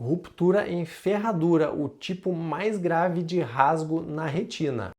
Ruptura em ferradura, o tipo mais grave de rasgo na retina.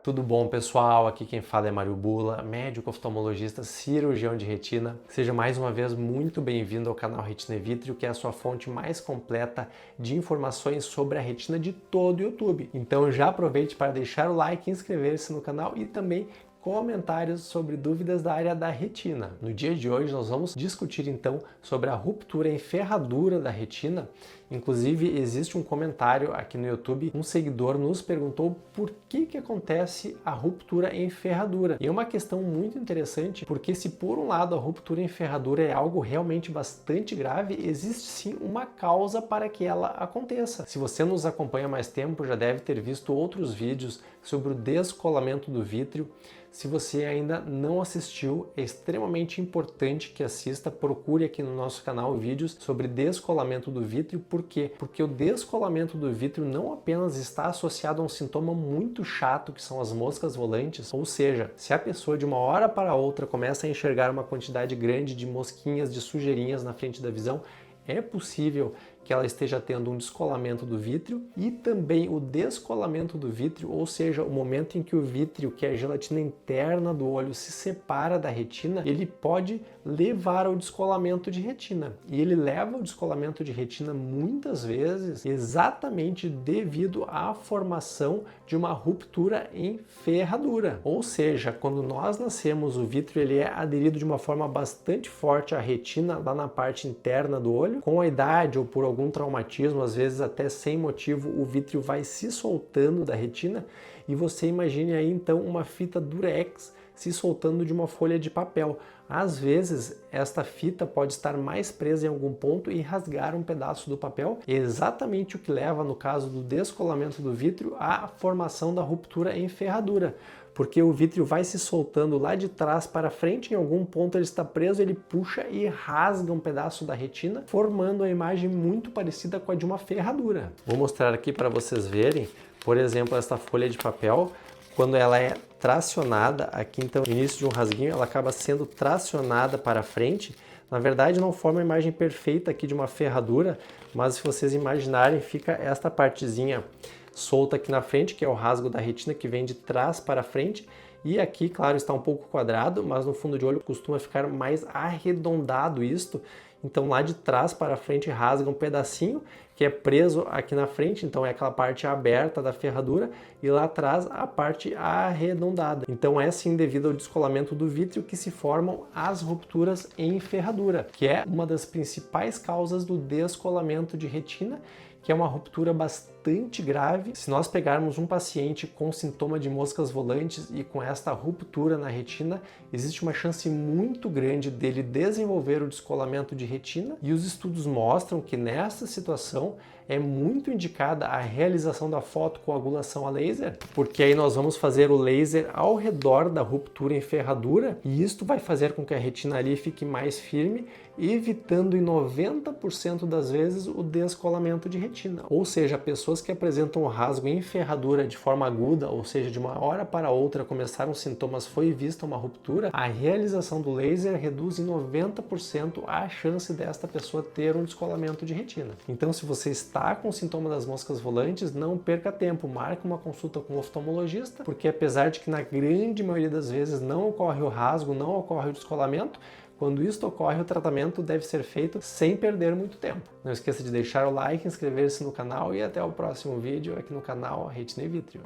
Tudo bom, pessoal? Aqui quem fala é Mário Bula, médico oftalmologista, cirurgião de retina. Seja mais uma vez muito bem-vindo ao canal Retina e Vítreo, que é a sua fonte mais completa de informações sobre a retina de todo o YouTube. Então já aproveite para deixar o like, inscrever-se no canal e também comentários sobre dúvidas da área da retina. No dia de hoje nós vamos discutir então sobre a ruptura em ferradura da retina. Inclusive existe um comentário aqui no YouTube, um seguidor nos perguntou por que acontece a ruptura em ferradura. E é uma questão muito interessante, porque se por um lado a ruptura em ferradura é algo realmente bastante grave, existe sim uma causa para que ela aconteça. Se você nos acompanha há mais tempo, já deve ter visto outros vídeos sobre o descolamento do vítreo. Se você ainda não assistiu, é extremamente importante que assista, procure aqui no nosso canal vídeos sobre descolamento do vítreo. Por quê? Porque o descolamento do vítreo não apenas está associado a um sintoma muito chato, que são as moscas volantes, ou seja, se a pessoa de uma hora para outra começa a enxergar uma quantidade grande de mosquinhas, de sujeirinhas na frente da visão, é possível que ela esteja tendo um descolamento do vítreo e também o descolamento do vítreo, ou seja, o momento em que o vítreo, que é a gelatina interna do olho, se separa da retina, ele pode levar ao descolamento de retina. E ele leva ao descolamento de retina muitas vezes exatamente devido à formação de uma ruptura em ferradura. Ou seja, quando nós nascemos, o vítreo ele é aderido de uma forma bastante forte à retina, lá na parte interna do olho. Com a idade ou por algum traumatismo, às vezes até sem motivo, o vítreo vai se soltando da retina e você imagine aí então uma fita durex se soltando de uma folha de papel. Às vezes, esta fita pode estar mais presa em algum ponto e rasgar um pedaço do papel, exatamente o que leva, no caso do descolamento do vítreo, à formação da ruptura em ferradura. Porque o vítreo vai se soltando lá de trás para frente, em algum ponto ele está preso, ele puxa e rasga um pedaço da retina, formando uma imagem muito parecida com a de uma ferradura. Vou mostrar aqui para vocês verem, por exemplo, esta folha de papel, quando ela é tracionada, aqui então no início de um rasguinho, ela acaba sendo tracionada para frente. Na verdade não forma a imagem perfeita aqui de uma ferradura, mas se vocês imaginarem, fica esta partezinha solta aqui na frente, que é o rasgo da retina que vem de trás para frente, e aqui, claro, está um pouco quadrado, mas no fundo de olho costuma ficar mais arredondado isto. Então lá de trás para frente rasga um pedacinho que é preso aqui na frente, então é aquela parte aberta da ferradura, e lá atrás a parte arredondada. Então é sim devido ao descolamento do vítreo que se formam as rupturas em ferradura, que é uma das principais causas do descolamento de retina, que é uma ruptura bastante grave. Se nós pegarmos um paciente com sintoma de moscas volantes e com esta ruptura na retina, existe uma chance muito grande dele desenvolver o descolamento de retina, e os estudos mostram que nessa situação é muito indicada a realização da fotocoagulação a laser, porque aí nós vamos fazer o laser ao redor da ruptura em ferradura, e isto vai fazer com que a retina ali fique mais firme, evitando em 90% das vezes o descolamento de retina. Ou seja, pessoas que apresentam rasgo em ferradura de forma aguda, ou seja, de uma hora para outra começaram sintomas, foi vista uma ruptura, a realização do laser reduz em 90% a chance desta pessoa ter um descolamento de retina. Então, se você está com sintoma das moscas volantes, não perca tempo, marque uma consulta com o oftalmologista, porque apesar de que na grande maioria das vezes não ocorre o rasgo, não ocorre o descolamento, quando isso ocorre, o tratamento deve ser feito sem perder muito tempo. Não esqueça de deixar o like, inscrever-se no canal e até o próximo vídeo aqui no canal Retina e Vítreo.